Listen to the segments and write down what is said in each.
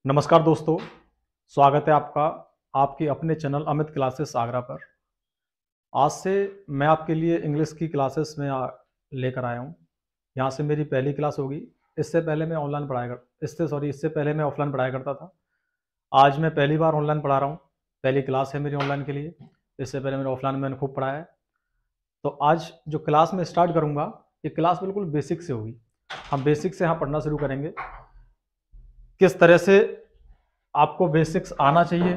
नमस्कार दोस्तों, स्वागत है आपका आपके अपने चैनल अमित क्लासेस आगरा पर। आज से मैं आपके लिए इंग्लिश की क्लासेस में लेकर आया हूँ। यहाँ से मेरी पहली क्लास होगी। इससे पहले मैं ऑफलाइन पढ़ाया करता था। आज मैं पहली बार ऑनलाइन पढ़ा रहा हूँ। पहली क्लास है मेरी ऑनलाइन के लिए। इससे पहले मैंने ऑफलाइन मैंने खूब पढ़ाया है। तो आज जो क्लास में स्टार्ट करूँगा, ये क्लास बिल्कुल बेसिक से होगी। हम बेसिक से यहाँ पढ़ना शुरू करेंगे। किस तरह से आपको बेसिक्स आना चाहिए,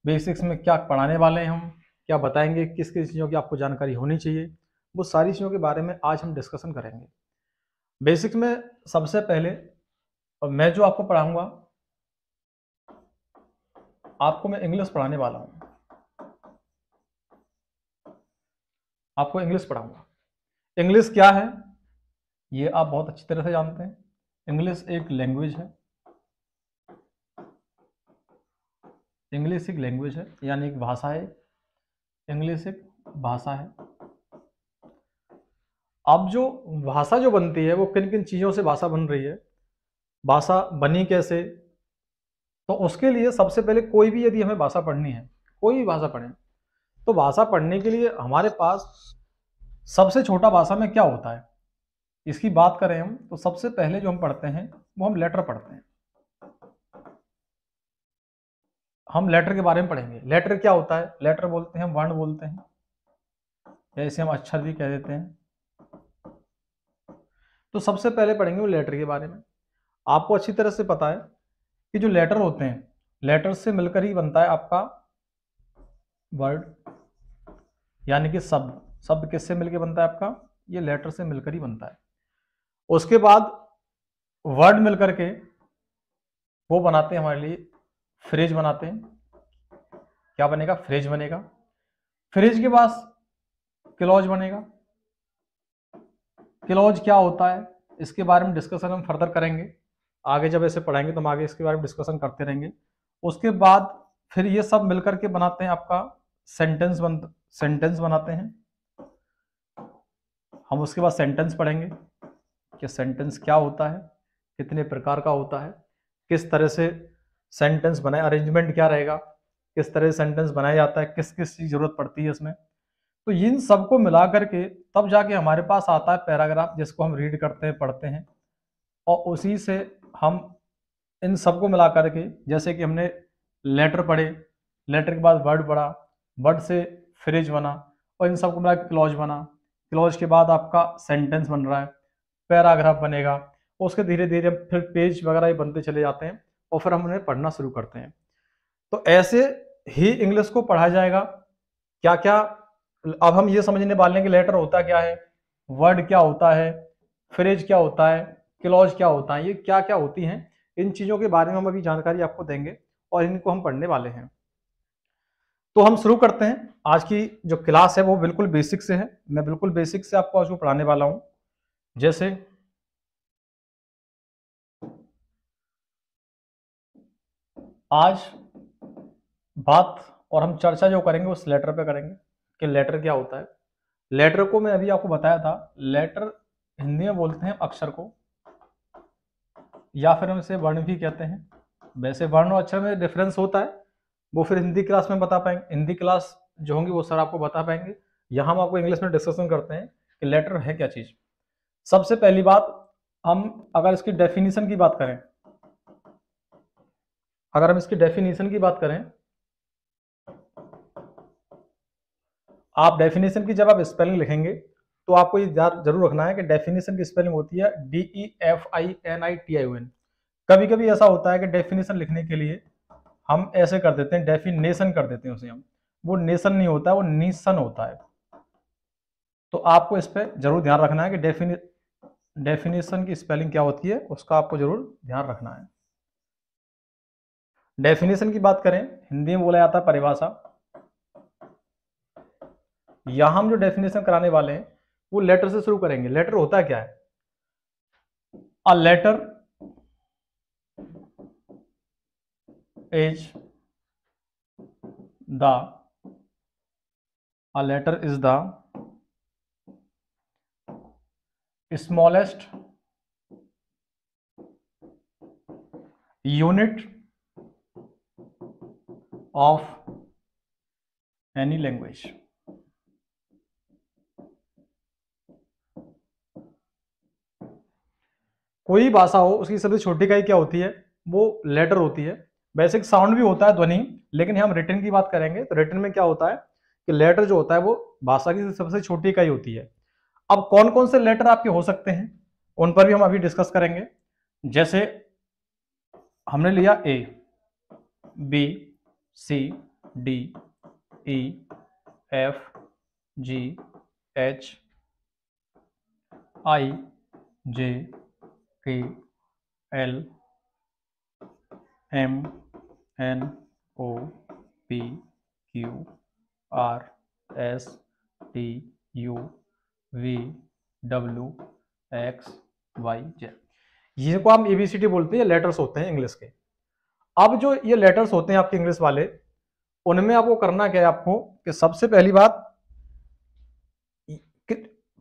बेसिक्स में क्या पढ़ाने वाले हैं, हम क्या बताएंगे, किस किस चीज़ों की आपको जानकारी होनी चाहिए, वो सारी चीज़ों के बारे में आज हम डिस्कशन करेंगे। बेसिक्स में सबसे पहले मैं जो आपको पढ़ाऊंगा, आपको मैं इंग्लिश पढ़ाने वाला हूँ। आपको इंग्लिश पढ़ाऊंगा। इंग्लिश क्या है ये आप बहुत अच्छी तरह से जानते हैं। इंग्लिश एक लैंग्वेज है। इंग्लिश एक लैंग्वेज है, यानी एक भाषा है। इंग्लिश एक भाषा है। अब जो भाषा जो बनती है वो किन किन चीज़ों से भाषा बन रही है, भाषा बनी कैसे, तो उसके लिए सबसे पहले कोई भी यदि हमें भाषा पढ़नी है, कोई भी भाषा पढ़ें, तो भाषा पढ़ने के लिए हमारे पास सबसे छोटा भाषा में क्या होता है, इसकी बात करें हम, तो सबसे पहले जो हम पढ़ते हैं वो हम लेटर पढ़ते हैं। हम लेटर के बारे में पढ़ेंगे। लेटर क्या होता है? लेटर बोलते हैं, वर्ण बोलते हैं, जैसे हम अक्षर भी कह देते हैं। तो सबसे पहले पढ़ेंगे वो लेटर के बारे में। आपको अच्छी तरह से पता है कि जो लेटर होते हैं, लेटर से मिलकर ही बनता है आपका वर्ड, यानी कि शब्द। शब्द किससे मिलकर बनता है आपका? ये लेटर से मिलकर ही बनता है। उसके बाद वर्ड मिलकर के वो बनाते हैं हमारे लिए फ्रेज बनाते हैं। क्या बनेगा? फ्रेज बनेगा। फ्रेज के बाद क्लॉज बनेगा। क्लॉज क्या होता है, इसके बारे में डिस्कशन हम फर्दर करेंगे। आगे जब ऐसे पढ़ाएंगे तो हम आगे इसके बारे में डिस्कशन करते रहेंगे। उसके बाद फिर ये सब मिलकर के बनाते हैं आपका सेंटेंस बनाते हैं हम। उसके बाद सेंटेंस पढ़ेंगे कि सेंटेंस क्या होता है, कितने प्रकार का होता है, किस तरह से सेंटेंस बनाए, अरेंजमेंट क्या रहेगा, किस तरह से सेंटेंस बनाया जाता है, किस किस चीज जरूरत पड़ती है इसमें। तो इन सबको मिला करके तब जाके हमारे पास आता है पैराग्राफ, जिसको हम रीड करते हैं, पढ़ते हैं, और उसी से हम इन सबको मिला करके, जैसे कि हमने लेटर पढ़े, लेटर के बाद वर्ड पढ़ा, वर्ड से फ्रेज बना, और इन सबको मिला के क्लॉज बना। क्लॉज के बाद आपका सेंटेंस बन रहा है, पैराग्राफ बनेगा। उसके धीरे धीरे फिर पेज वगैरह ही बनते चले जाते हैं, और फिर हम उन्हें पढ़ना शुरू करते हैं। तो ऐसे ही इंग्लिश को पढ़ा जाएगा। क्या क्या, अब हम ये समझने वाले हैं कि लेटर होता क्या है, वर्ड क्या होता है, फ्रेज क्या होता है, क्लॉज क्या होता है, ये क्या क्या होती हैं। इन चीजों के बारे में हम अभी जानकारी आपको देंगे और इनको हम पढ़ने वाले हैं। तो हम शुरू करते हैं। आज की जो क्लास है वो बिल्कुल बेसिक से है। मैं बिल्कुल बेसिक से आपको आज को पढ़ाने वाला हूं। जैसे आज बात और हम चर्चा जो करेंगे उस लेटर पे करेंगे कि लेटर क्या होता है। लेटर को मैं अभी आपको बताया था, लेटर हिंदी में बोलते हैं अक्षर को, या फिर हम इसे वर्ण भी कहते हैं। वैसे वर्ण और अक्षर में डिफरेंस होता है, वो फिर हिंदी क्लास में बता पाएंगे। हिंदी क्लास जो होंगी वो सर आपको बता पाएंगे। यहाँ हम आपको इंग्लिश में डिस्कशन करते हैं कि लेटर है क्या चीज। सबसे पहली बात, हम अगर इसकी डेफिनेशन की बात करें, अगर हम इसकी डेफिनेशन की बात करें, आप डेफिनेशन की जब आप स्पेलिंग लिखेंगे तो आपको ये जरूर रखना है कि डेफिनेशन की स्पेलिंग होती है DEFINITION। कभी कभी ऐसा होता है कि डेफिनेशन लिखने के लिए हम ऐसे कर देते हैं, डेफिनेशन कर देते हैं उसे हम। वो नेशन नहीं होता है, वो नीसन होता है। तो आपको इस पर जरूर ध्यान रखना है कि डेफिनेशन की स्पेलिंग क्या होती है, उसका आपको जरूर ध्यान रखना है। डेफिनेशन की बात करें, हिंदी में बोला जाता है परिभाषा। यहां हम जो डेफिनेशन कराने वाले हैं वो लेटर से शुरू करेंगे। लेटर होता क्या है? A letter is the a letter is the smallest unit of any language. कोई भाषा हो उसकी सबसे छोटी इकाई क्या होती है, वो लेटर होती है। बेसिक साउंड भी होता है, ध्वनि, लेकिन हम रिटन की बात करेंगे तो रिटन में क्या होता है कि लेटर जो होता है वो भाषा की सबसे छोटी इकाई होती है। अब कौन कौन से लेटर आपके हो सकते हैं उन पर भी हम अभी डिस्कस करेंगे। जैसे हमने लिया A, B, C, D, E, F, G, H, I, J, K, L, M, N, O, P, Q, R, S, T, U, V, W, X, Y, Z. ये को हम एबीसीडी बोलते हैं, लेटर्स होते हैं इंग्लिश के। अब जो ये लेटर्स होते हैं आपके इंग्लिश वाले, उनमें आपको करना क्या है, आपको कि सबसे पहली बात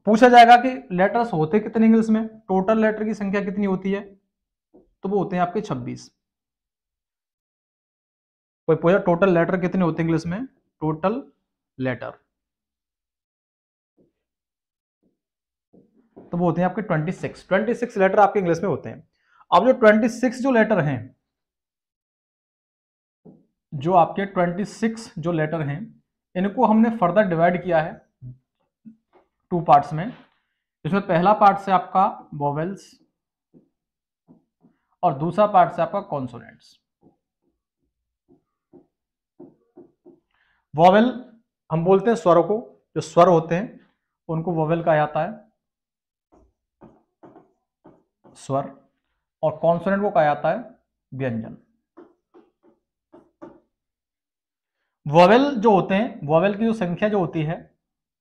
पूछा जाएगा कि लेटर्स होते कितने इंग्लिश में, टोटल लेटर की संख्या कितनी होती है, तो वो होते हैं आपके 26। कोई पूछा टोटल लेटर कितने होते हैं इंग्लिश में, टोटल लेटर, तो वो होते हैं आपके 26 लेटर आपके इंग्लिश में होते हैं। अब जो 26 जो लेटर हैं, जो आपके 26 जो लेटर हैं, इनको हमने फर्दर डिवाइड किया है 2 पार्ट्स में। इसमें पहला पार्ट से आपका वोवेल्स और दूसरा पार्ट से आपका कॉन्सोनेंट्स। वोवेल हम बोलते हैं स्वरों को, जो स्वर होते हैं उनको वोवेल कहा जाता है, स्वर, और कॉन्सोनेंट को कहा जाता है व्यंजन। वोवेल जो होते हैं, वोवेल की जो संख्या जो होती है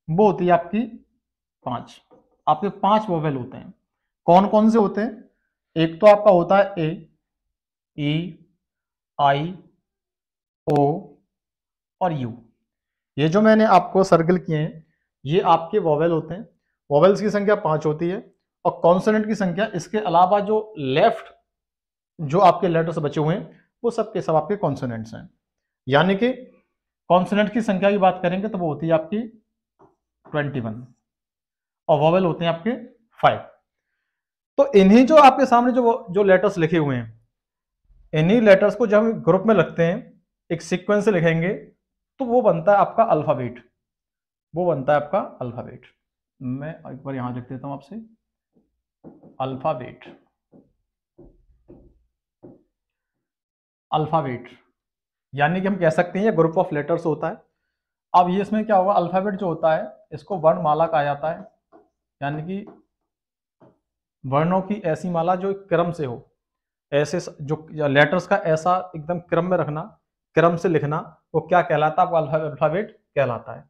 वो होती है आपकी 5। आपके 5 वोवेल होते हैं। कौन कौन से होते हैं, एक तो आपका होता है ए, ई, आई, ओ और यू। ये जो मैंने आपको सर्कल किए हैं ये आपके वोवेल होते हैं। वोवेल्स की संख्या 5 होती है, और कॉन्सोनेंट की संख्या, इसके अलावा जो लेफ्ट जो आपके लेटर्स बचे हुए हैं वो सब के सब आपके कॉन्सोनेंट्स हैं। यानी कि कॉन्सोनेंट की संख्या की बात करेंगे तो वो होती है आपकी 21, और वोवेल होते हैं आपके 5। तो इन्हीं जो आपके सामने जो लेटर्स लिखे हुए हैं, इन्हीं लेटर्स को जब हम ग्रुप में रखते हैं, एक सीक्वेंस से लिखेंगे, तो वो बनता है आपका अल्फाबेट। वो बनता है आपका अल्फाबेट। मैं एक बार यहां लिख देता हूं आपसे, अल्फाबेट। अल्फाबेट यानी कि हम कह सकते हैं ये ग्रुप ऑफ लेटर्स होता है। अब ये इसमें क्या होगा, अल्फाबेट जो होता है इसको वर्णमाला कहा जाता है, यानी कि वर्णों की ऐसी माला जो एक क्रम से हो, ऐसे जो लेटर्स का ऐसा एकदम क्रम में रखना, क्रम से लिखना, वो क्या कहलाता है, आपको अल्फाबेट कहलाता है।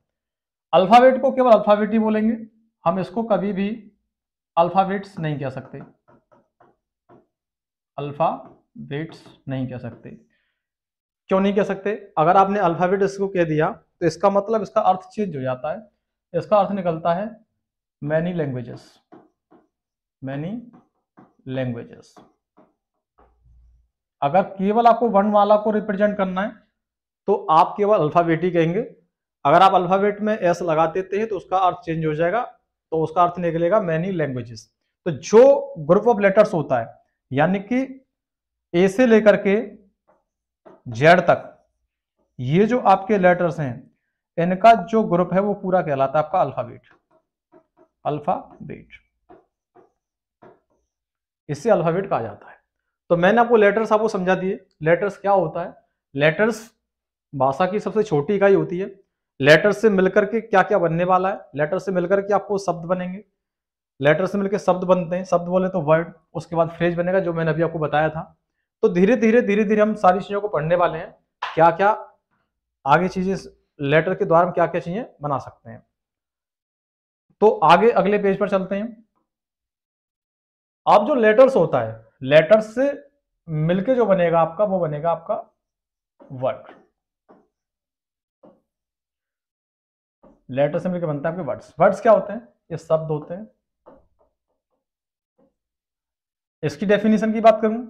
अल्फाबेट को केवल अल्फाबेट ही बोलेंगे, हम इसको कभी भी अल्फाबेट्स नहीं कह सकते, अल्फाबेट्स नहीं कह सकते। क्यों नहीं कह सकते, अगर आपने अल्फाबेट इसको कह दिया तो इसका मतलब इसका अर्थ चेंज हो जाता है। इसका अर्थ निकलता है मैनी लैंग्वेजेस, मैनी लैंग्वेजेस। अगर केवल आपको वर्णमाला को रिप्रेजेंट करना है तो आप केवल अल्फाबेट ही कहेंगे। अगर आप अल्फाबेट में एस लगा देते हैं तो उसका अर्थ चेंज हो जाएगा, तो उसका अर्थ निकलेगा मैनी लैंग्वेजेस। तो जो ग्रुप ऑफ लेटर्स होता है, यानी कि ए से लेकर के जेड तक, ये जो आपके लेटर्स हैं इनका जो ग्रुप है वो पूरा कहलाता है आपका अल्फाबेट। अल्फाबेट, इससे अल्फाबेट कहा जाता है। तो मैंने आपको लेटर्स आपको समझा दिए। लेटर्स क्या होता है, लेटर्स भाषा की सबसे छोटी इकाई होती है। लेटर से मिलकर के क्या क्या बनने वाला है, लेटर से मिलकर के आपको शब्द बनेंगे, लेटर से मिलकर शब्द बनते हैं, शब्द बोले तो वर्ड, उसके बाद फ्रेज बनेगा जो मैंने अभी आपको बताया था। तो धीरे धीरे हम सारी चीजों को पढ़ने वाले हैं, क्या क्या आगे चीजें लेटर के द्वारा हम क्या क्या चीजें बना सकते हैं। तो आगे अगले पेज पर चलते हैं। अब जो लेटर्स होता है, लेटर्स से मिलके जो बनेगा आपका वो बनेगा आपका वर्ड। लेटर से मिलकर बनता है आपके वर्ड्स। वर्ड्स क्या होते हैं, ये शब्द होते हैं। इसकी डेफिनेशन की बात करूं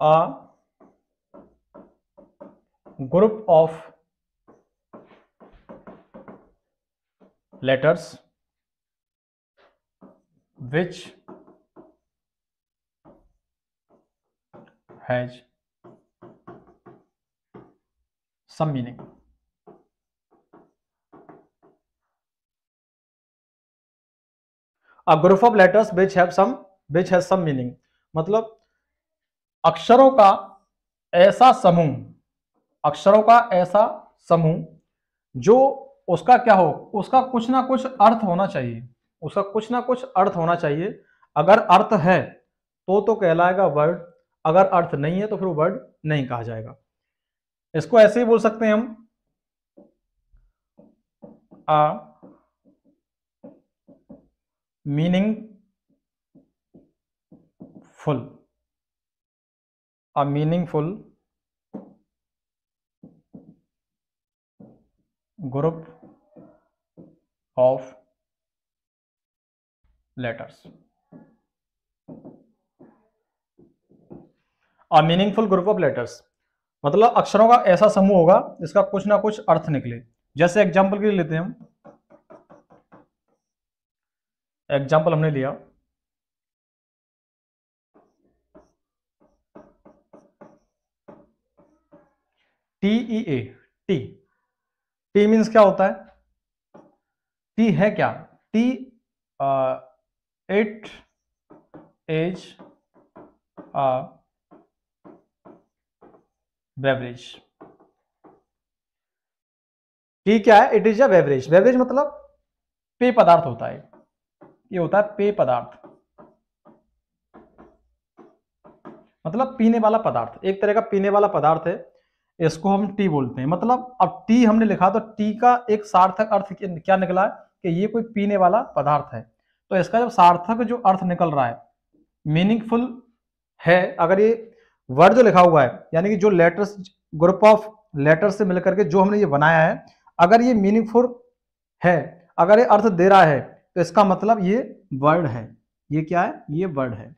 a group of letters which has some meaning. A group of letters which has some meaning, मतलब अक्षरों का ऐसा समूह, अक्षरों का ऐसा समूह जो उसका क्या हो, उसका कुछ ना कुछ अर्थ होना चाहिए, उसका कुछ ना कुछ अर्थ होना चाहिए। अगर अर्थ है तो कहलाएगा वर्ड, अगर अर्थ नहीं है तो फिर वर्ड नहीं कहा जाएगा। इसको ऐसे ही बोल सकते हैं हम, a meaningful group of letters, a meaningful group of letters मतलब अक्षरों का ऐसा समूह होगा जिसका कुछ ना कुछ अर्थ निकले। जैसे एग्जाम्पल के लिए लेते हैं हम, एग्जाम्पल हमने लिया TEA, टी, टी मीन्स क्या होता है, टी है क्या, T it is a beverage. T क्या है, it is a beverage. Beverage मतलब पेय पदार्थ होता है, ये होता है पेय पदार्थ, मतलब पीने वाला पदार्थ, एक तरह का पीने वाला पदार्थ है, इसको हम टी बोलते हैं। मतलब अब टी हमने लिखा तो टी का एक सार्थक अर्थ क्या निकला कि ये कोई पीने वाला पदार्थ है। तो इसका जब सार्थक जो अर्थ निकल रहा है, मीनिंगफुल है, अगर ये वर्ड जो लिखा हुआ है यानी कि जो लेटर्स, ग्रुप ऑफ लेटर्स से मिलकर के जो हमने ये बनाया है, अगर ये मीनिंगफुल है, अगर ये अर्थ दे रहा है तो इसका मतलब ये वर्ड है। ये क्या है, ये वर्ड है,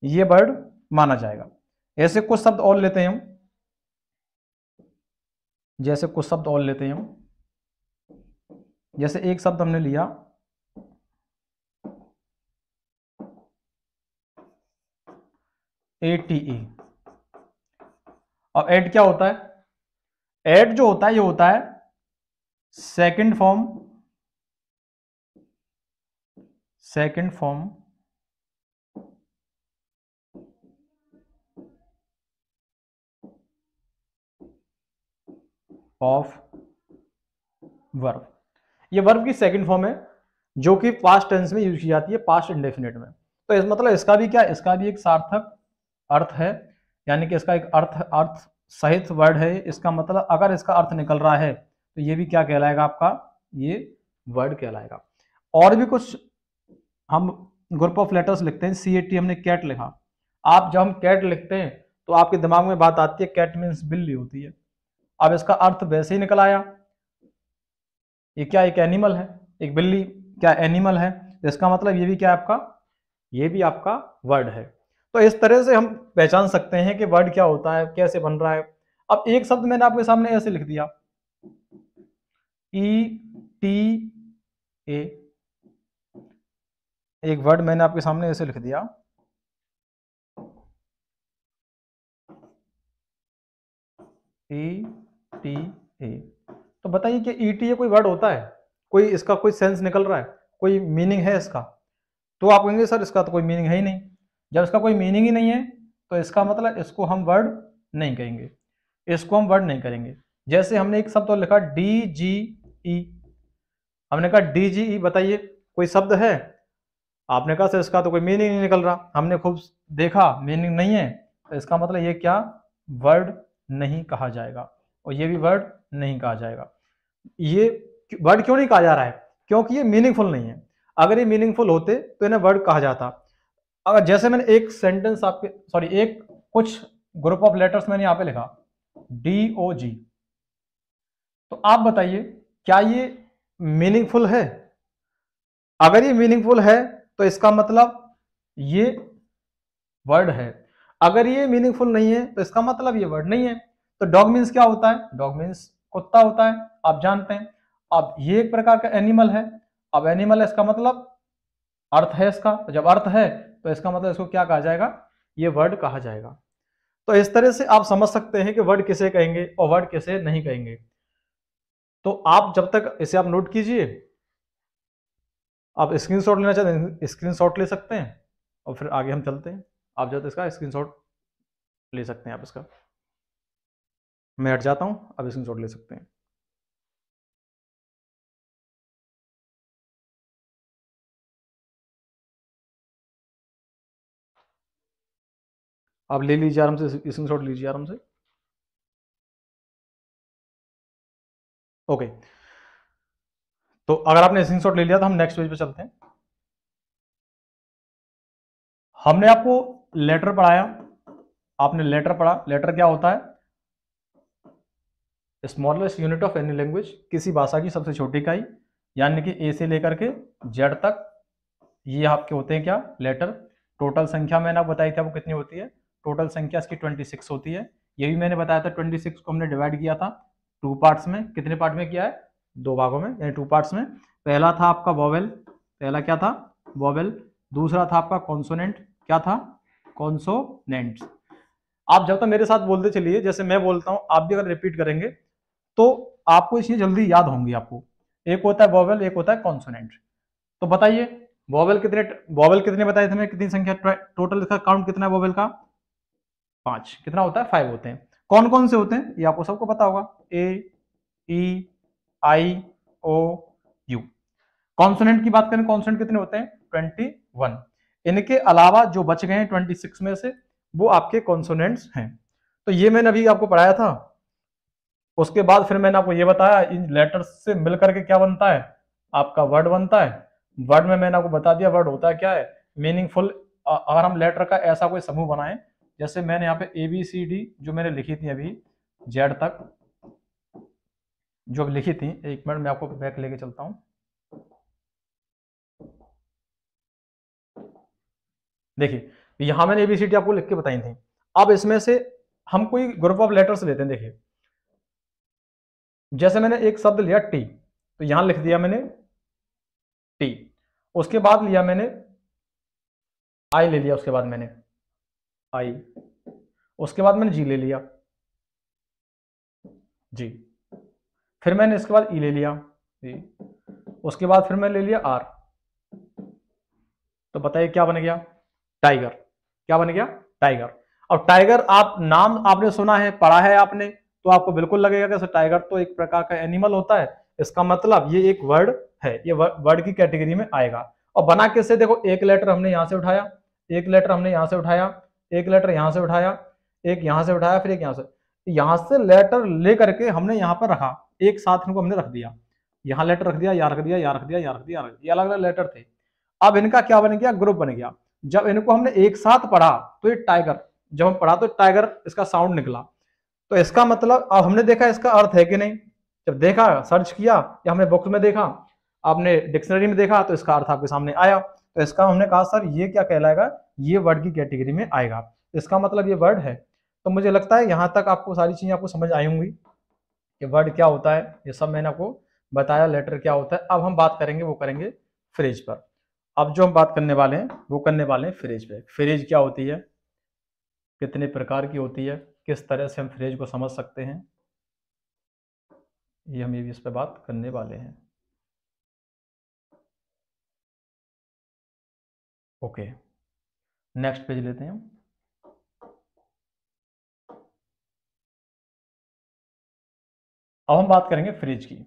ये वर्ड माना जाएगा। ऐसे कुछ शब्द और लेते हैं हम, जैसे कुछ शब्द और लेते हैं हम, जैसे एक शब्द हमने लिया ATE। और एड क्या होता है, एड जो होता है ये होता है सेकंड फॉर्म ऑफ वर्ब। ये वर्ब की सेकंड फॉर्म है जो कि पास्ट टेंस में यूज की जाती है, पास्ट इंडेफिनिट में। तो इस मतलब इसका भी क्या, इसका भी एक सार्थक अर्थ है, यानी कि इसका एक अर्थ सहित वर्ड है। इसका मतलब अगर इसका अर्थ निकल रहा है तो ये भी क्या कहलाएगा आपका, ये वर्ड कहलाएगा। और भी कुछ हम ग्रुप ऑफ लेटर्स लिखते हैं, CAT हमने कैट लिखा। आप जब हम कैट लिखते हैं तो आपके दिमाग में बात आती है कैट मीन्स बिल्ली होती है। अब इसका अर्थ वैसे ही निकल आया, ये क्या एक एनिमल है, एक बिल्ली क्या एनिमल है, तो इसका मतलब ये भी क्या है आपका, ये भी आपका वर्ड है। तो इस तरह से हम पहचान सकते हैं कि वर्ड क्या होता है, कैसे बन रहा है। अब एक शब्द मैंने आपके सामने ऐसे लिख दिया ETA, एक वर्ड मैंने आपके सामने ऐसे लिख दिया ETA। तो बताइए कि ETA कोई वर्ड होता है, कोई इसका कोई सेंस निकल रहा है, कोई मीनिंग है इसका? तो आप कहेंगे सर इसका तो कोई मीनिंग है ही नहीं। जब इसका कोई मीनिंग ही नहीं है तो इसका मतलब इसको हम वर्ड नहीं कहेंगे, इसको हम वर्ड नहीं करेंगे। जैसे हमने एक शब्द और लिखा DGE, हमने कहा DGE, बताइए कोई शब्द है? आपने कहा सर इसका तो कोई मीनिंग नहीं निकल रहा। हमने खूब देखा मीनिंग नहीं है, तो इसका मतलब ये क्या, वर्ड नहीं कहा जाएगा, और ये भी वर्ड नहीं कहा जाएगा। ये वर्ड क्यों नहीं कहा जा रहा है? क्योंकि ये मीनिंगफुल नहीं है। अगर ये मीनिंगफुल होते तो इन्हें वर्ड कहा जाता। अगर जैसे मैंने एक सेंटेंस आपके, सॉरी एक कुछ ग्रुप ऑफ लेटर्स मैंने यहां पे लिखा DOG, तो आप बताइए क्या ये मीनिंगफुल है? अगर ये मीनिंगफुल है तो इसका मतलब ये वर्ड है। अगर ये मीनिंगफुल नहीं है तो इसका मतलब ये वर्ड नहीं है। तो डॉग मीन्स क्या होता है? डॉग मीन्स कुत्ता होता है, आप जानते हैं। अब ये एक प्रकार का एनिमल है। अब एनिमल है, इसका मतलब अर्थ है इसका। तो जब अर्थ है तो इसका मतलब इसको क्या कहा जाएगा? ये वर्ड कहा जाएगा। तो इस तरह से आप समझ सकते हैं कि वर्ड किसे कहेंगे और वर्ड किसे नहीं कहेंगे। तो आप जब तक इसे आप नोट कीजिए, आप स्क्रीनशॉट लेना चाहते हैं स्क्रीनशॉट ले सकते हैं और फिर आगे हम चलते हैं। आप जब इसका स्क्रीनशॉट ले सकते हैं, आप इसका, मैं हट जाता हूं, आप स्क्रीनशॉट ले सकते हैं। आप ले लीजिए आराम से, स्क्रीनशॉट लीजिए आराम से। ओके, तो अगर आपने स्क्रीनशॉट ले लिया तो हम नेक्स्ट पेज पे चलते हैं। हमने आपको लेटर पढ़ाया, आपने लेटर पढ़ा। लेटर क्या होता है? Smallest unit of any language, किसी भाषा की सबसे छोटी इकाई, यानी कि ए से लेकर के जेड तक ये आपके होते हैं क्या? लेटर। टोटल संख्या मैंने आपको बताई थी वो कितनी होती है? टोटल संख्या इसकी 26 होती है। ये भी मैंने बताया था, 26 को हमने डिवाइड किया था टू पार्ट्स में। कितने पार्ट में किया है? दो भागों में, यानी टू पार्ट्स में। पहला था आपका वोवेल, पहला क्या था? वोवेल। दूसरा था आपका कॉन्सोनेंट, क्या था? कॉन्सोनेंट्स। आप जब तक मेरे साथ बोलते चलिए, जैसे मैं बोलता हूं आप भी अगर रिपीट करेंगे तो आपको ये जल्दी याद होंगी आपको। एक होता है वोवेल, एक होता है कॉन्सोनेंट। तो बताइए वोवेल कितने बताए थे मैं? कितनी संख्या टोटल इसका काउंट कितना है वोवेल का? 5। कितना होता है? 5 होते हैं। कौन कौन से होते हैं ये आपको सबको पता होगा? ए, ई, आई, ओ, यू। कॉन्सोनेंट की बात करें, कॉन्सोनेंट कितने होते हैं? 21। इनके अलावा जो बच गए हैं 26 में से, वो आपके कॉन्सोनेंट्स हैं। तो ये मैंने अभी आपको पढ़ाया था। उसके बाद फिर मैंने आपको ये बताया इन लेटर्स से मिलकर के क्या बनता है? आपका वर्ड बनता है। वर्ड में मैंने आपको बता दिया वर्ड होता है क्या है? मीनिंगफुल। अगर हम लेटर का ऐसा कोई समूह बनाएं, जैसे मैंने यहाँ पे ए बी सी डी जो मैंने लिखी थी अभी जेड तक जो लिखी थी, एक मिनट मैं आपको बैक लेके चलता हूं। देखिए यहां मैंने एबीसीडी आपको लिख के बताई थी। अब इसमें से हम कोई ग्रुप ऑफ लेटर्स लेते हैं। देखिए जैसे मैंने एक शब्द लिया टी, तो यहां लिख दिया मैंने टी। उसके बाद लिया मैंने आई, ले लिया उसके बाद मैंने आई। उसके बाद मैंने जी ले लिया, जी। फिर मैंने इसके बाद ई ले लिया, ई। उसके बाद फिर मैंने ले लिया आर। तो बताइए क्या बन गया? टाइगर। क्या बन गया? टाइगर। अब टाइगर आप नाम आपने सुना है, पढ़ा है आपने, तो आपको बिल्कुल लगेगा कि टाइगर तो एक प्रकार का एनिमल होता है। इसका मतलब ये एक वर्ड है, ये वर्ड की कैटेगरी में आएगा। और बना कैसे? देखो एक लेटर हमने यहां से उठाया, एक लेटर हमने यहां से उठाया, एक लेटर यहां से उठाया, एक यहां से उठाया, फिर एक यहां से लेटर लेकर के हमने यहां पर रखा, एक साथ इनको हमने रख दिया। यहां लेटर रख दिया, यहां रख दिया, यहां रख दिया, यहां रख दिया, ये अलग अलग लेटर थे। अब इनका क्या बन गया? ग्रुप बन गया। जब इनको हमने एक साथ पढ़ा तो ये टाइगर, जब हम पढ़ा तो टाइगर इसका साउंड निकला। तो इसका मतलब अब हमने देखा इसका अर्थ है कि नहीं। जब देखा, सर्च किया या हमने बुक में देखा, आपने डिक्शनरी में देखा, तो इसका अर्थ आपके सामने आया। तो इसका हमने कहा सर ये क्या कहलाएगा? ये वर्ड की कैटेगरी में आएगा। इसका मतलब ये वर्ड है। तो मुझे लगता है यहां तक आपको सारी चीजें आपको समझ आई होंगी कि वर्ड क्या होता है। ये सब मैंने आपको बताया, लेटर क्या होता है। अब हम बात करेंगे, वो करेंगे फ्रेज पर। अब जो हम बात करने वाले हैं वो करने वाले हैं फ्रेज पे। फ्रेज क्या होती है, कितने प्रकार की होती है, किस तरह से हम फ्रेज को समझ सकते हैं, ये हम भी इस पर बात करने वाले हैं। ओके, नेक्स्ट पेज लेते हैं। अब हम बात करेंगे फ्रेज की।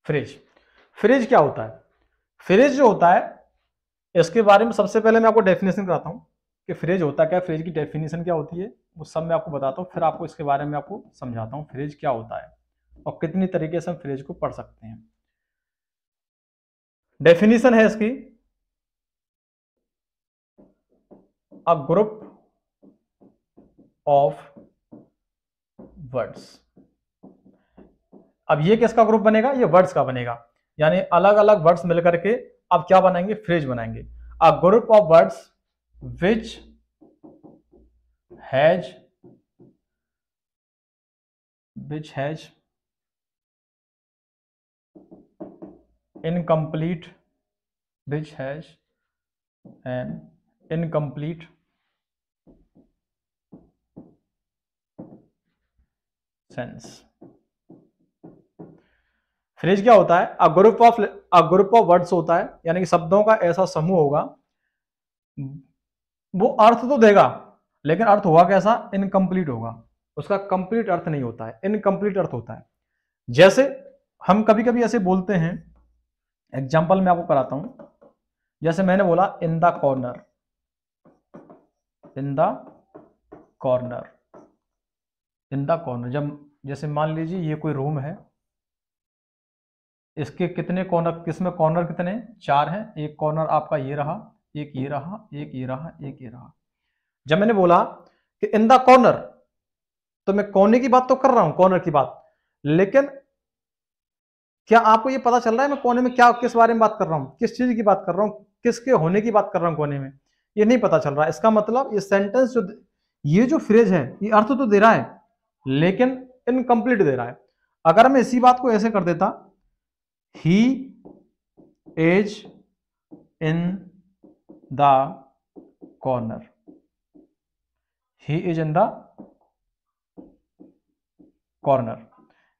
फ्रेज, फ्रेज क्या होता है? फ्रेज जो होता है इसके बारे में सबसे पहले मैं आपको डेफिनेशन कराता हूं कि फ्रेज होता क्या है, फ्रेज की डेफिनेशन क्या होती है, वो सब मैं आपको बताता हूं। फिर आपको इसके बारे में आपको समझाता हूं फ्रेज क्या होता है और कितनी तरीके से हम फ्रेज को पढ़ सकते हैं। डेफिनेशन है इसकी, अ ग्रुप ऑफ वर्ड्स। अब ये किसका ग्रुप बनेगा, ये वर्ड्स का बनेगा, यानी अलग अलग वर्ड्स मिलकर के अब क्या बनाएंगे, फ्रेज बनाएंगे। A group of words which has incomplete, which has an incomplete sense। Phrase क्या होता है, अ ग्रुप ऑफ वर्ड्स होता है, यानी कि शब्दों का ऐसा समूह होगा, वो अर्थ तो देगा लेकिन अर्थ होगा कैसा, इनकम्प्लीट होगा, उसका कंप्लीट अर्थ नहीं होता है, इनकम्प्लीट अर्थ होता है। जैसे हम कभी कभी ऐसे बोलते हैं, एग्जाम्पल मैं आपको कराता हूं, जैसे मैंने बोला in the corner, in the corner, in the corner. जब जैसे मान लीजिए ये कोई रूम है, इसके कितने कॉर्नर, किसमें कॉर्नर कितने, 4 हैं। एक कॉर्नर आपका ये रहा, एक ये रहा, एक ये रहा, एक ये रहा। जब मैंने बोला कि इन द कॉर्नर, तो मैं कोने की बात तो कर रहा हूं, कॉर्नर की बात, लेकिन क्या आपको ये पता चल रहा है मैं कोने में क्या, किस बारे में बात कर रहा हूं, किस चीज की बात कर रहा हूं, किसके होने की बात कर रहा हूं कोने में, ये नहीं पता चल रहा है। इसका मतलब ये सेंटेंस जो, ये जो फ्रेज है ये अर्थ तो दे रहा है लेकिन इनकम्प्लीट दे रहा है। अगर मैं इसी बात को ऐसे कर देता, he is in the corner, he is in the corner,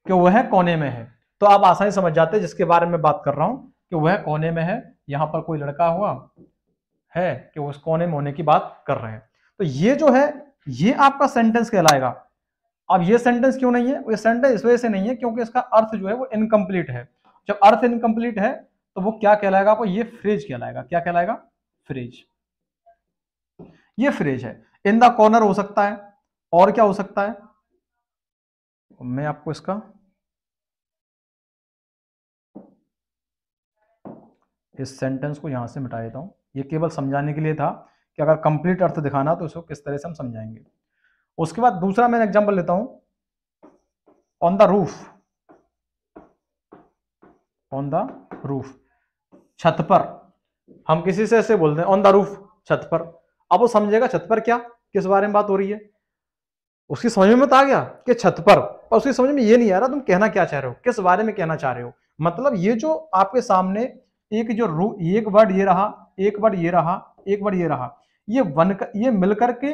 कि वह कोने में है, तो आप आसानी समझ जाते हैं जिसके बारे में बात कर रहा हूं कि वह कोने में है। यहां पर कोई लड़का हुआ है कि उस कोने में होने की बात कर रहे हैं, तो ये जो है ये आपका सेंटेंस कहलाएगा। अब ये सेंटेंस क्यों नहीं है, ये सेंटेंस इस वजह से नहीं है क्योंकि इसका अर्थ जो है वो इनकम्प्लीट है। जब अर्थ इनकम्प्लीट है तो वो क्या कहलाएगा आपको, ये फ्रेज कहलाएगा। क्या कहलाएगा, फ्रेज। ये फ्रेज है। इन द कॉर्नर हो सकता है, और क्या हो सकता है, मैं आपको इसका इस सेंटेंस को यहां से मिटा देता हूं। ये केवल समझाने के लिए था कि अगर कंप्लीट अर्थ दिखाना तो इसको किस तरह से हम समझाएंगे। उसके बाद दूसरा मैं एग्जांपल लेता हूं, on the roof, on the roof, छत पर। हम किसी से ऐसे बोलते हैं ऑन द रूफ, छत पर। अब वो समझेगा छत पर क्या, किस बारे में बात हो रही है, उसकी समझ में तो आ गया कि छत पर उसकी समझ में ये नहीं आ रहा तुम कहना क्या चाह रहे हो, किस बारे में कहना चाह रहे हो। मतलब ये जो आपके सामने एक जो एक वर्ड ये रहा, एक वर्ड ये रहा, एक वर्ड ये रहा, ये मिलकर के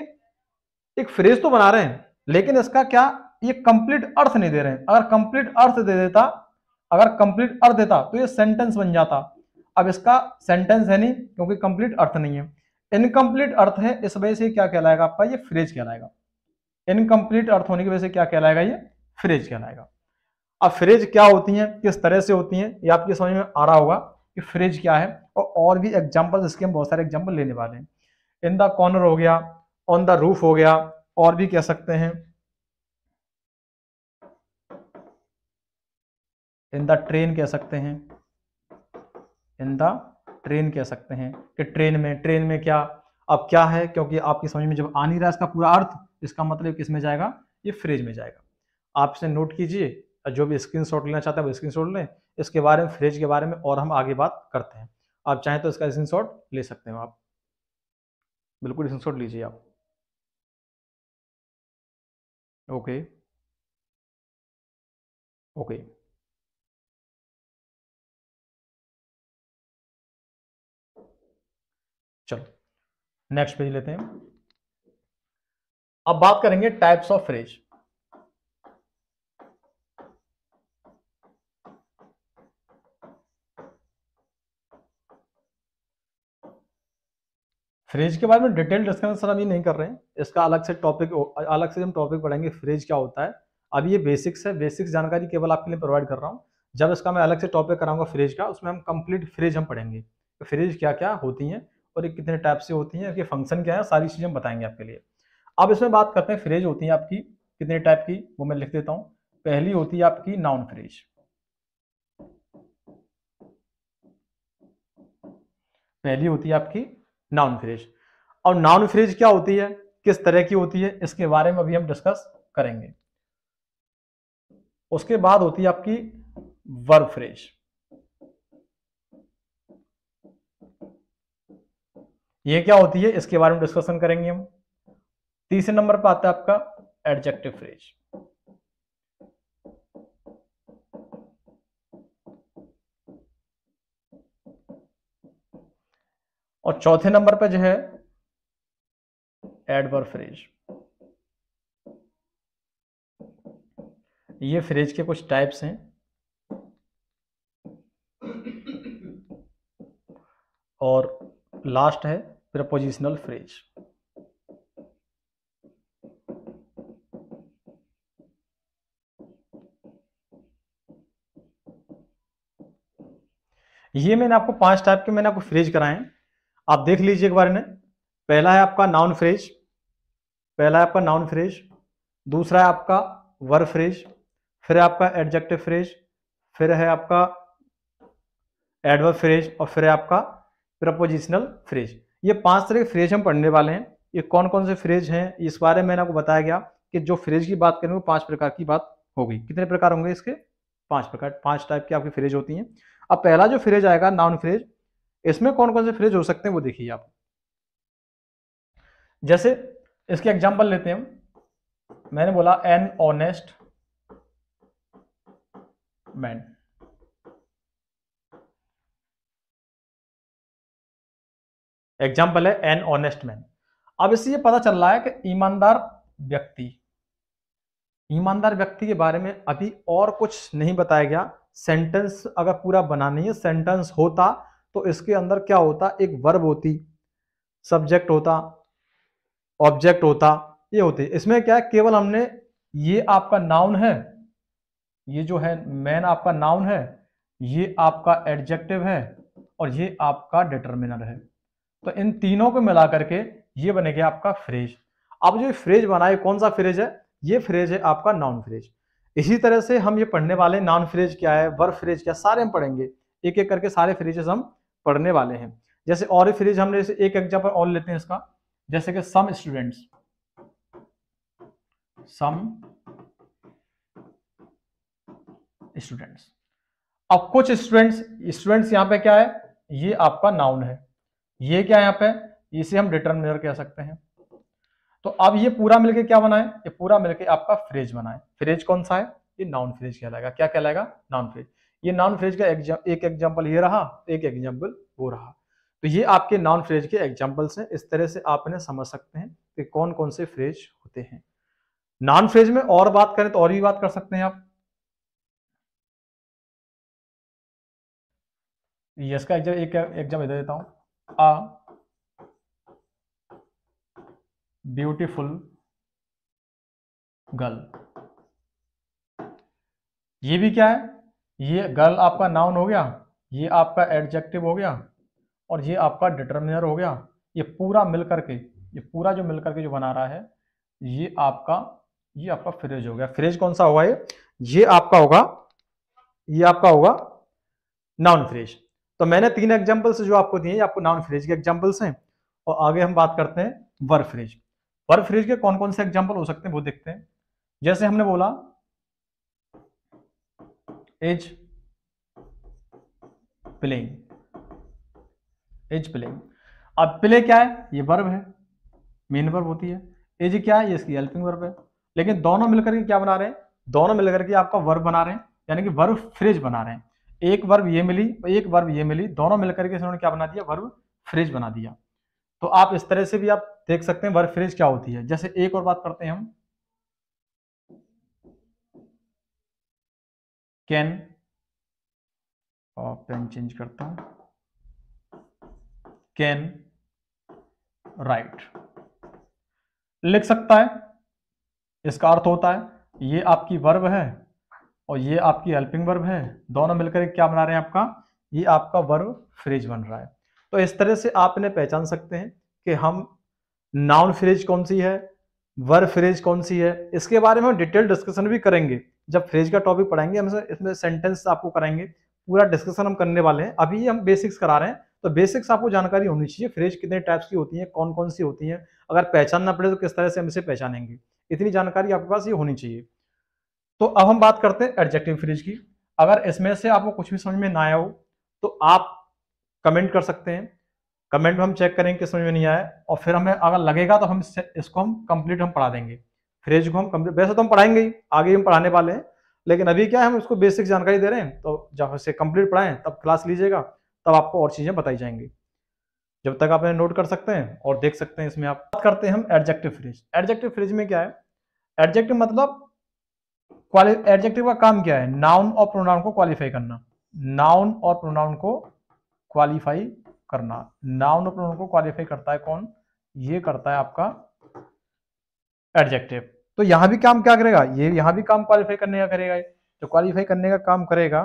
एक फ्रेज तो बना रहे हैं, लेकिन इसका क्या, ये कंप्लीट अर्थ नहीं दे रहे हैं। अगर कंप्लीट अर्थ दे देता, अगर कंप्लीट अर्थ देता तो ये सेंटेंस बन जाता। अब इसका सेंटेंस है नहीं क्योंकि कंप्लीट अर्थ नहीं है, इनकम्प्लीट अर्थ है, इस वजह से क्या कहलाएगा आपका, ये फ्रेज कहलाएगा। इनकम्प्लीट अर्थ होने की वजह से क्या कहलाएगा, ये फ्रेज कहलाएगा। अब फ्रेज क्या होती हैं, किस तरह से होती हैं, ये आपकी समझ में आ रहा होगा कि फ्रेज क्या है। और भी एग्जांपल्स, इसके हम बहुत सारे एग्जांपल लेने वाले हैं। इन द कॉर्नर हो गया, ऑन द रूफ हो गया, और भी कह सकते हैं इन द ट्रेन कह सकते हैं, इन द ट्रेन कह सकते हैं कि ट्रेन में क्या। अब क्या है, क्योंकि आपकी समझ में जब आ नहीं रहा इसका पूरा अर्थ, इसका मतलब किस में जाएगा, ये फ्रेज में जाएगा। आप इसे नोट कीजिए, जो भी स्क्रीनशॉट लेना चाहता है वो स्क्रीनशॉट लें। इसके बारे में, फ्रेज के बारे में और हम आगे बात करते हैं। आप चाहें तो इसका स्क्रीनशॉट ले सकते हो, आप बिल्कुल स्क्रीनशॉट लीजिए आप। ओके ओके, चलो नेक्स्ट पेज लेते हैं। अब बात करेंगे टाइप्स ऑफ फ्रेज। फ्रेज के बारे में डिटेल डिस्कशन सर अभी नहीं कर रहे हैं, इसका अलग से हम टॉपिक पढ़ेंगे फ्रेज क्या होता है। अभी ये बेसिक्स है, बेसिक्स जानकारी केवल आपके लिए प्रोवाइड कर रहा हूँ। जब इसका मैं अलग से टॉपिक कराऊंगा फ्रेज का, उसमें हम कंप्लीट फ्रेज हम पढ़ेंगे, तो फ्रेज क्या क्या होती हैं और ये कितने टाइप से होती हैं, फंक्शन क्या है, सारी चीजें हम बताएंगे आपके लिए। अब इसमें बात करते हैं फ्रेज होती है आपकी कितने टाइप की, वो मैं लिख देता हूँ। पहली होती है आपकी नाउन फ्रेज। पहली होती है आपकी नाउन फ्रेज। और नाउन फ्रेज क्या होती है, किस तरह की होती है, इसके बारे में अभी हम डिस्कस करेंगे। उसके बाद होती है आपकी वर्ब फ्रेज। ये क्या होती है, इसके बारे में डिस्कशन करेंगे हम। तीसरे नंबर पर आता है आपका एडजेक्टिव फ्रेज। और चौथे नंबर पर जो है एडवर्ब फ्रेज। ये फ्रेज के कुछ टाइप्स हैं। और लास्ट है प्रपोजिशनल फ्रेज। ये मैंने आपको 5 टाइप के मैंने आपको फ्रेज कराए हैं, आप देख लीजिए एक बार इन्हें। पहला है आपका नाउन फ्रेज, पहला है आपका नाउन फ्रेज, दूसरा है आपका वर्ब फ्रेज, फिर है आपका एडजेक्टिव फ्रेज, फिर है आपका एडवर्ब फ्रेज, और फिर है आपका प्रपोजिशनल फ्रेज। ये 5 तरह के फ्रेज हम पढ़ने वाले हैं। ये कौन कौन से फ्रेज हैं इस बारे में मैंने आपको बताया गया कि जो फ्रेज की बात करेंगे 5 प्रकार की बात होगी। कितने प्रकार होंगे इसके? 5 प्रकार, 5 टाइप की आपकी फ्रेज होती हैं। अब पहला जो फ्रेज आएगा नाउन फ्रेज, इसमें कौन कौन से फ्रेज हो सकते हैं वो देखिए आप। जैसे इसके एग्जांपल लेते हैं हम। मैंने बोला एन ऑनेस्ट मैन। एग्जाम्पल है एन ऑनेस्ट मैन। अब इससे ये पता चल रहा है कि ईमानदार व्यक्ति, ईमानदार व्यक्ति के बारे में अभी और कुछ नहीं बताया गया। सेंटेंस अगर पूरा बनानी है, सेंटेंस होता तो इसके अंदर क्या होता, एक वर्ब होती, सब्जेक्ट होता, ऑब्जेक्ट होता, ये होती। इसमें क्या है, केवल हमने ये आपका नाउन है, ये जो है मैन आपका नाउन है, ये आपका एडजेक्टिव है, और ये आपका डिटर्मिनर है। तो इन तीनों को मिला करके ये बनेगा आपका फ्रेज। अब जो फ्रेज बना है कौन सा फ्रेज है? ये फ्रेज है आपका नाउन फ्रेज। इसी तरह से हम ये पढ़ने वाले नाउन फ्रेज क्या है, वर्ब फ्रेज क्या, सारे हम पढ़ेंगे एक एक करके, सारे फ्रेजेस हम पढ़ने वाले हैं। जैसे और फ्रेज हमने जैसे एक एग्जांपल और लेते हैं इसका, जैसे कि सम स्टूडेंट्स, सम स्टूडेंट्स। अब कुछ स्टूडेंट्स, स्टूडेंट्स यहाँ पे क्या है, ये आपका नाउन है, ये क्या है यहाँ पे, इसे हम डिटर्मिनर कह सकते हैं। तो अब ये पूरा मिलके क्या बनाए, ये पूरा मिलके आपका फ्रेज बनाए। फ्रेज कौन सा है? ये नाउन फ्रेज कहलाएगा। क्या कहलाएगा? Noun phrase. ये नाउन फ्रेज का एक एग्जांपल ये रहा, एक एग्जांपल वो रहा। तो ये आपके नाउन फ्रेज के एग्जांपल्स हैं। इस तरह से आप इन्हें समझ सकते हैं कि कौन कौन से फ्रेज होते हैं। नाउन फ्रेज में और बात करें तो और भी बात कर सकते हैं आप। यस का एक एग्जांपल दे देता हूं, आ ब्यूटीफुल गर्ल। ये भी क्या है, ये गर्ल आपका नाउन हो गया, ये आपका एडजेक्टिव हो गया, और ये आपका डिटर्मिनर हो गया। ये पूरा मिल करके, ये पूरा जो मिल करके जो बना रहा है, ये आपका फ्रेज हो गया। फ्रेज कौन सा होगा? ये आपका होगा, ये आपका होगा नाउन फ्रेज। तो मैंने 3 एग्जांपल्स जो आपको दिए, आपको नाउन फ्रेज के एग्जांपल्स हैं। और आगे हम बात करते हैं वर्ब फ्रेज। वर्ब फ्रेज के कौन कौन से एग्जांपल हो सकते हैं वो देखते हैं। जैसे हमने बोला इज प्लेइंग, इज प्लेइंग। अब प्ले क्या है? ये वर्ब है, मेन वर्ब होती है। इज क्या है? ये इसकी हेल्पिंग वर्ब है। लेकिन दोनों मिलकर के क्या बना रहे हैं? दोनों मिलकर के आपका वर्ब बना रहे हैं, यानी कि वर्ब फ्रेज बना रहे हैं। एक वर्ब ये मिली, एक वर्ब ये मिली, दोनों मिलकर के इन्होंने क्या बना दिया? वर्ब फ्रेज बना दिया। तो आप इस तरह से भी आप देख सकते हैं वर्ब फ्रेज क्या होती है। जैसे एक और बात करते हैं हम, कैन, और पेन चेंज करता हूं, कैन राइट, लिख सकता है, इसका अर्थ होता है ये आपकी वर्ब है और ये आपकी हेल्पिंग वर्ब है, दोनों मिलकर क्या बना रहे हैं आपका? ये आपका वर्ब फ्रेज बन रहा है। तो इस तरह से आप इन्हें पहचान सकते हैं कि हम नाउन फ्रेज कौन सी है, वर्ब फ्रेज कौन सी है। इसके बारे में हम डिटेल डिस्कशन भी करेंगे जब फ्रेज का टॉपिक पढ़ाएंगे। हम इसमें सेंटेंस आपको कराएंगे, पूरा डिस्कशन हम करने वाले हैं। अभी हम बेसिक्स करा रहे हैं, तो बेसिक्स आपको जानकारी होनी चाहिए। फ्रेज कितने टाइप्स की होती है, कौन कौन सी होती है, अगर पहचानना पड़े तो किस तरह से हम इसे पहचानेंगे, इतनी जानकारी आपके पास ये होनी चाहिए। तो अब हम बात करते हैं एडजेक्टिव फ्रेज की। अगर इसमें से आपको कुछ भी समझ में ना आया हो तो आप कमेंट कर सकते हैं, कमेंट में हम चेक करेंगे कि समझ में नहीं आया, और फिर हमें अगर लगेगा तो हम इसको हम कंप्लीट हम पढ़ा देंगे, फ्रेज को हम कंप्लीट। वैसे तो हम पढ़ाएंगे ही, आगे हम पढ़ाने वाले हैं, लेकिन अभी क्या है हम उसको बेसिक जानकारी दे रहे हैं, तो जब से कंप्लीट पढ़ाएं तब क्लास लीजिएगा, तब आपको और चीजें बताई जाएंगी। जब तक आप इन्हें नोट कर सकते हैं और देख सकते हैं। इसमें आप बात करते हैं हम एडजेक्टिव फ्रेज। एडजेक्टिव फ्रेज में क्या है, एडजेक्टिव मतलब एडजेक्टिव का काम क्या है, नाउन और प्रोनाउन को क्वालिफाई करना। नाउन और प्रोनाउन को क्वालिफाई करना, नाउन और प्रोनाउन को क्वालिफाई करता है कौन, ये करता है आपका एडजेक्टिव। तो यहां भी काम क्या करेगा, ये यहां भी काम क्वालिफाई करने का करेगा। तो क्वालिफाई करने का काम करेगा,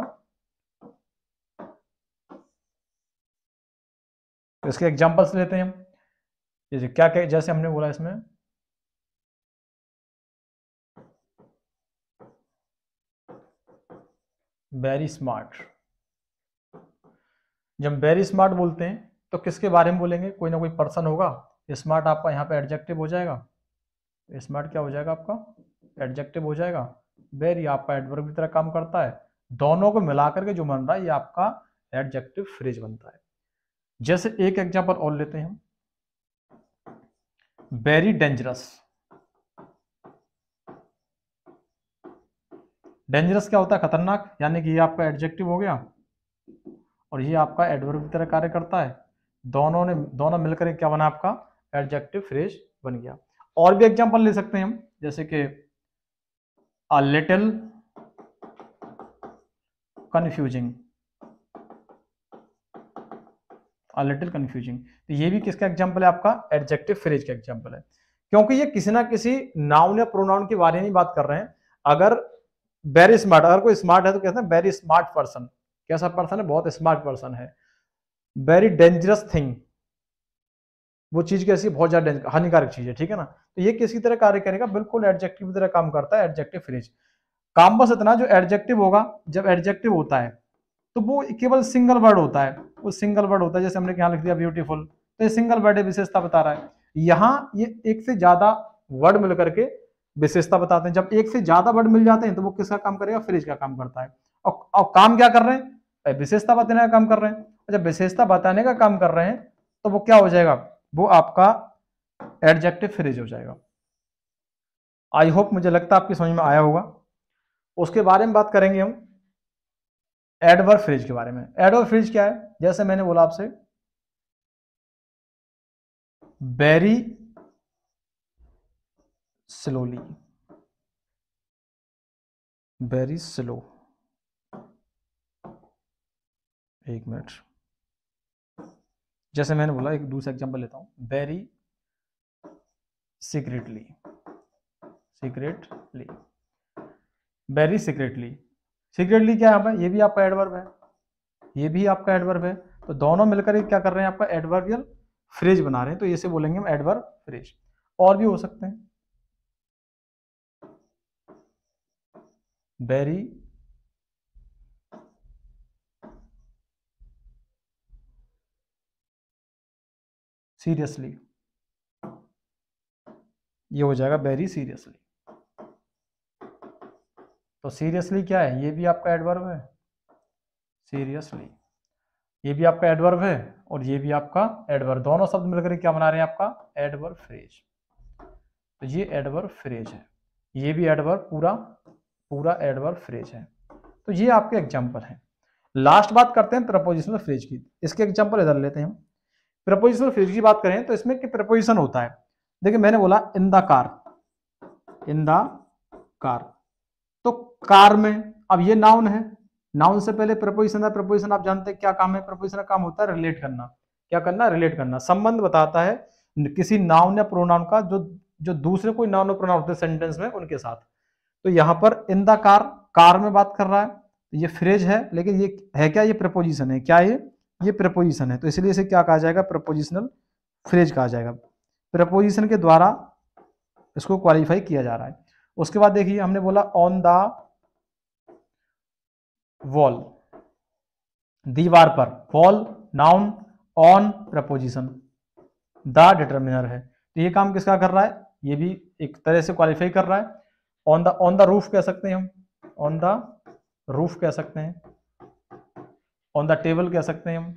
तो इसके एग्जांपल्स लेते हैं हम। जैसे क्या क्या, जैसे हमने बोला इसमें वेरी स्मार्ट। जब वेरी स्मार्ट बोलते हैं तो किसके बारे में बोलेंगे, कोई ना कोई पर्सन होगा। स्मार्ट आपका यहाँ पे एडजेक्टिव हो जाएगा, स्मार्ट क्या हो जाएगा आपका एडजेक्टिव हो जाएगा। वेरी आपका एडवर्ब की तरह काम करता है। दोनों को मिलाकर के जो बन रहा है ये आपका एडजेक्टिव फ्रेज बनता है। जैसे एक एग्जांपल और लेते हैं हम, वेरी डेंजरस। डेंजरस क्या होता है, खतरनाक, यानी कि ये आपका एडजेक्टिव हो गया और ये आपका एडवर्ब की तरह कार्य करता है। दोनों मिलकर क्या बना आपका एडजेक्टिव फ्रेज बन गया। और भी एग्जांपल ले सकते हैं हम, जैसे कि a little confusing, a little confusing. तो ये भी किसका एग्जांपल है, आपका एडजेक्टिव फ्रेज का एग्जांपल है, क्योंकि ये किसी ना किसी नाउन या प्रोनाउन के बारे में बात कर रहे हैं। अगर वेरी स्मार्ट, अगर कोई स्मार्ट है तो कहते हैं वेरी स्मार्ट पर्सन, कैसा पर्सन है, बहुत स्मार्ट पर्सन है। वेरी डेंजरस थिंग, वो चीज कैसी, बहुत ज्यादा हानिकारक चीज है, ठीक है ना। तो ये किसी तरह कार्य करेगा, बिल्कुल एडजेक्टिव की तरह काम करता है एडजेक्टिव फ्रेज। काम बस इतना, जो एडजेक्टिव होगा, जब एडजेक्टिव होता है तो वो केवल सिंगल वर्ड होता है, वो सिंगल वर्ड होता है। जैसे हमने यहाँ लिख दिया ब्यूटीफुल, तो ये सिंगल वर्ड है, विशेषता बता रहा है। यहाँ ये एक से ज्यादा वर्ड मिलकर के विशेषता बताते हैं। जब एक से ज्यादा वर्ड मिल जाते हैं तो वो किसका काम करेगा, फ्रेज का काम करता है। और काम क्या कर रहे हैं, विशेषता बताने का काम कर रहे हैं। जब विशेषता बताने का काम कर रहे हैं तो वो क्या हो जाएगा, वो आपका एडजेक्टिव फ्रेज हो जाएगा। आई होप, मुझे लगता है आपकी समझ में आया होगा। उसके बारे में बात करेंगे हम एडवर्ब फ्रेज के बारे में। एडवर्ब फ्रेज क्या है, जैसे मैंने बोला आपसे वेरी स्लोली, वेरी स्लो, एक मिनट, जैसे मैंने बोला, एक दूसरा एग्जांपल लेता हूं, very secretly, secretly, very secretly. Secretly क्या है, ये भी आपका एडवर्ब है, ये भी आपका एडवर्ब है। तो दोनों मिलकर क्या कर रहे हैं, आपका एडवर्बियल फ्रेज बना रहे हैं। तो इसे बोलेंगे हम एडवर्ब फ्रेज। और भी हो सकते हैं, वेरी सीरियसली, ये हो जाएगा वेरी सीरियसली। तो सीरियसली क्या है, ये भी आपका एडवर्ब है, सीरियसली, ये भी आपका एडवर्ब है और ये भी आपका एडवर्ब, दोनों शब्द मिलकर क्या बना रहे हैं, आपका एडवर्ब फ्रेज। तो ये एडवर्ब फ्रेज है, ये भी एडवर्ब, पूरा पूरा एडवर्ब फ्रेज है। तो ये आपके एग्जांपल हैं। लास्ट बात करते हैं प्रपोजिशनल फ्रेज की। इसके एग्जांपल इधर लेते हैं हम। प्रपोजिशनल फ्रेज की बात करें तो इसमें कि प्रपोजिशन होता है, देखिए मैंने बोला in the car, in the car, तो कार में, अब ये नाउन है, नाउन से पहले प्रपोजिशन है। प्रपोजिशन आप जानते हैं क्या काम है, प्रपोजिशन का काम होता है रिलेट करना। क्या करना, रिलेट करना, संबंध बताता है किसी नाउन या प्रोनाउन का, जो जो दूसरे कोई नाउन और प्रोनाउन होते हैं सेंटेंस में, उनके साथ। तो यहाँ पर इन द कार, कार में बात कर रहा है, तो ये फ्रेज है, लेकिन ये है क्या, ये प्रपोजिशन है। क्या ये प्रपोजिशन है, तो इसलिए इसे क्या कहा जाएगा, प्रपोजिशनल फ्रेज कहा जाएगा। प्रपोजिशन के द्वारा इसको क्वालिफाई किया जा रहा है। उसके बाद देखिए हमने बोला ऑन द वॉल, दीवार पर, wall noun, on preposition, the determiner है। तो ये काम किसका कर रहा है, ये भी एक तरह से क्वालिफाई कर रहा है। ऑन द रूफ कह सकते हैं हम, ऑन द रूफ कह सकते हैं, ऑन द टेबल कह सकते हैं हम।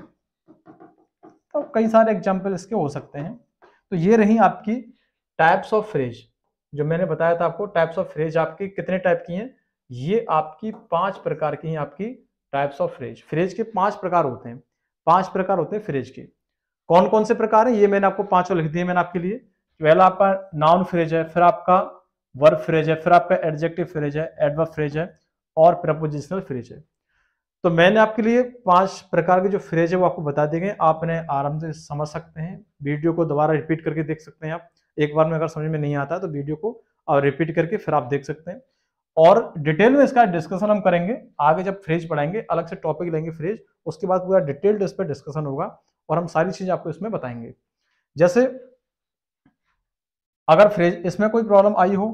तो कई सारे एग्जाम्पल इसके हो सकते हैं। तो ये रही आपकी टाइप्स ऑफ फ्रेज, जो मैंने बताया था आपको टाइप्स ऑफ फ्रेज आपकी कितने टाइप की हैं। ये आपकी 5 प्रकार की हैं आपकी टाइप्स ऑफ फ्रेज। फ्रेज के 5 प्रकार होते हैं, 5 प्रकार होते हैं फ्रेज के। कौन कौन से प्रकार हैं ये मैंने आपको 5 लिख दिए मैंने आपके लिए। पहला आपका नाउन फ्रेज है, फिर आपका वर्ब फ्रेज है, फिर आपका एडजेक्टिव फ्रेज है, एडवर्ब फ्रेज है और प्रपोजिशनल फ्रेज है। तो मैंने आपके लिए 5 प्रकार के जो फ्रेज है वो आपको बता दिए गए, आप इन्हें आराम से समझ सकते हैं। वीडियो को दोबारा रिपीट करके देख सकते हैं आप। एक बार में अगर समझ में नहीं आता है तो वीडियो को रिपीट करके फिर आप देख सकते हैं। और डिटेल में इसका डिस्कशन हम करेंगे आगे, जब फ्रेज पढ़ाएंगे अलग से टॉपिक लेंगे फ्रेज, उसके बाद पूरा डिटेल्ड इस पर डिस्कशन होगा और हम सारी चीज आपको इसमें बताएंगे। जैसे अगर फ्रेज इसमें कोई प्रॉब्लम आई हो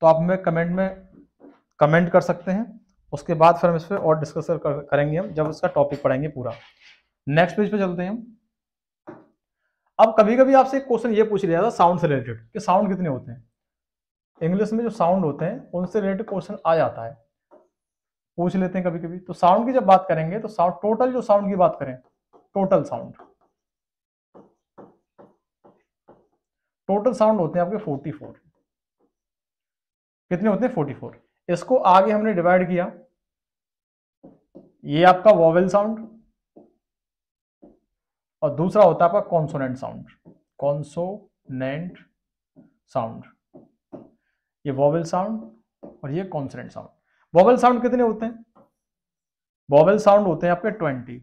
तो आप हमें कमेंट में कमेंट कर सकते हैं, उसके बाद फिर हम इस पर और डिस्कस करेंगे हम जब इसका टॉपिक पढ़ाएंगे पूरा। नेक्स्ट पेज पे चलते हैं हम। अब कभी कभी आपसे एक क्वेश्चन ये पूछ लिया था साउंड से रिलेटेड कि साउंड कितने होते हैं। इंग्लिश में जो साउंड होते हैं उनसे रिलेटेड क्वेश्चन आ जाता है, पूछ लेते हैं कभी कभी। तो साउंड की जब बात करेंगे तो साउंड टोटल जो साउंड की बात करें, टोटल साउंड होते हैं आपके 44। कितने होते हैं 44। इसको आगे हमने डिवाइड किया, ये आपका वोवेल साउंड और दूसरा होता है आपका कॉन्सोनेंट साउंड। कॉन्सोनेंट साउंड, ये वोवेल साउंड और ये कॉन्सोनेंट साउंड। वोवेल साउंड कितने होते हैं, वोवेल साउंड होते हैं आपके 20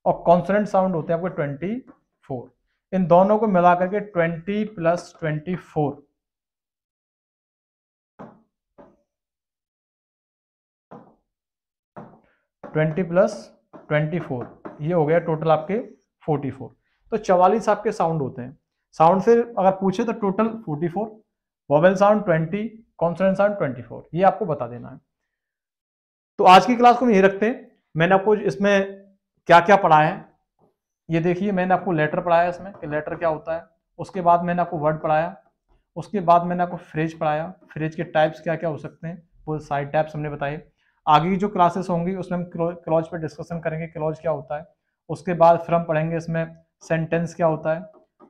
और कॉन्सोनेंट साउंड होते हैं आपके 24। इन दोनों को मिलाकर के 20 + 24 20 + 24 ये हो गया टोटल आपके 44। तो 44 आपके साउंड होते हैं। साउंड से अगर पूछे तो total 44, vowel sound 20, consonant sound 24, ये आपको बता देना है। तो आज की क्लास को हम यही रखते हैं। मैंने आपको इसमें क्या क्या पढ़ाया है ये देखिए। मैंने आपको लेटर पढ़ाया इसमें कि लेटर क्या होता है, उसके बाद मैंने आपको वर्ड पढ़ाया, उसके बाद मैंने आपको फ्रेज पढ़ाया, फ्रेज के टाइप्स क्या क्या हो सकते हैं वो सारे टाइप्स हमने बताए। आगे की जो क्लासेस होंगी उसमें हम क्लॉज पे डिस्कशन करेंगे, क्लॉज क्या होता है। उसके बाद फिर हम पढ़ेंगे इसमें सेंटेंस क्या होता है,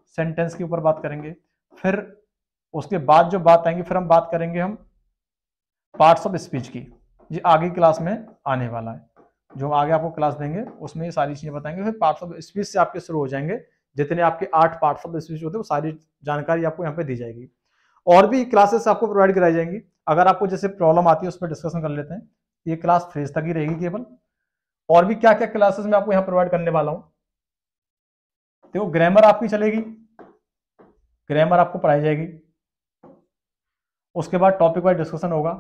सेंटेंस के ऊपर बात करेंगे। फिर उसके बाद जो बात आएंगी फिर हम बात करेंगे हम पार्ट्स ऑफ स्पीच की। ये आगे क्लास में आने वाला है, जो आगे आपको क्लास देंगे उसमें ये सारी चीजें बताएंगे। फिर पार्ट्स ऑफ स्पीच से आपके शुरू हो जाएंगे, जितने आपके 8 पार्ट्स ऑफ स्पीच होते हैं वो सारी जानकारी आपको यहाँ पे दी जाएगी। और भी क्लासेस आपको प्रोवाइड कराई जाएंगी। अगर आपको जैसे प्रॉब्लम आती है उस पर डिस्कशन कर लेते हैं। ये क्लास फ्रेज तक ही रहेगी केवल। और भी क्या क्या क्लासेस मैं आपको यहाँ प्रोवाइड करने वाला हूँ। देखो ग्रामर आपकी चलेगी, ग्रामर आपको पढ़ाई जाएगी। उसके बाद टॉपिक वाइज डिस्कशन होगा।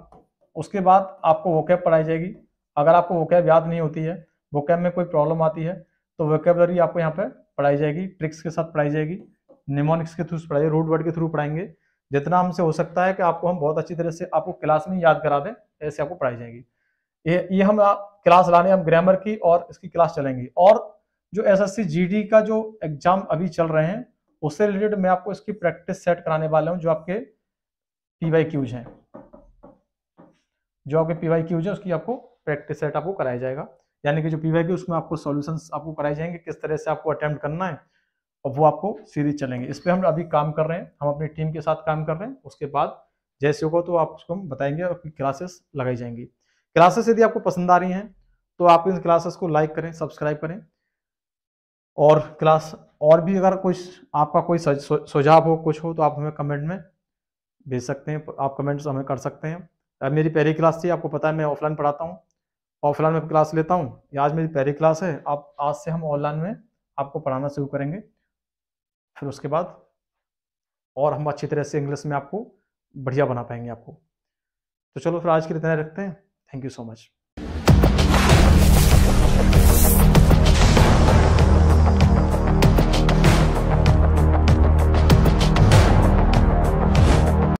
उसके बाद आपको वोकैब पढ़ाई जाएगी। अगर आपको वोकैब याद नहीं होती है, वोकैब में कोई प्रॉब्लम आती है तो वोकैबलरी आपको यहाँ पे पढ़ाई जाएगी, ट्रिक्स के साथ पढ़ाई जाएगी, निमोनिक्स के थ्रू पढ़ाई, रूट वर्ड के थ्रू पढ़ाएंगे। जितना हमसे हो सकता है कि आपको हम बहुत अच्छी तरह से आपको क्लास में याद करा दें, ऐसे आपको पढ़ाई जाएगी। ये हम क्लास लाने हम ग्रामर की और इसकी क्लास चलेंगी। और जो एसएससी जीडी का जो एग्जाम अभी चल रहे हैं उससे रिलेटेड मैं आपको इसकी प्रैक्टिस सेट कराने वाला हूँ। जो आपके PYQs हैं, जो आपके PYQs है उसकी आपको प्रैक्टिस सेट आपको कराया जाएगा। यानी कि जो PYQ उसमें आपको सॉल्यूशंस आपको कराए जाएंगे, किस तरह से आपको अटेम्प्ट करना है और वो आपको सीरीज चलेंगे। इस पर हम अभी काम कर रहे हैं, हम अपनी टीम के साथ काम कर रहे हैं। उसके बाद जैसे होगा तो आप उसको हम बताएंगे और क्लासेस लगाई जाएंगी। क्लासेस यदि आपको पसंद आ रही हैं तो आप इन क्लासेस को लाइक करें, सब्सक्राइब करें। और क्लास और भी अगर कुछ आपका कोई सुझाव हो, कुछ हो तो आप हमें कमेंट में भेज सकते हैं, आप कमेंट्स हमें कर सकते हैं। अब मेरी पहली क्लास थी, आपको पता है मैं ऑफलाइन पढ़ाता हूँ, ऑफलाइन में क्लास लेता हूँ। आज मेरी पहली क्लास है, आप आज से हम ऑनलाइन में आपको पढ़ाना शुरू करेंगे। फिर उसके बाद और हम अच्छी तरह से इंग्लिश में आपको बढ़िया बना पाएंगे आपको। तो चलो फिर आज के लिए इतना रखते हैं। Thank you so much.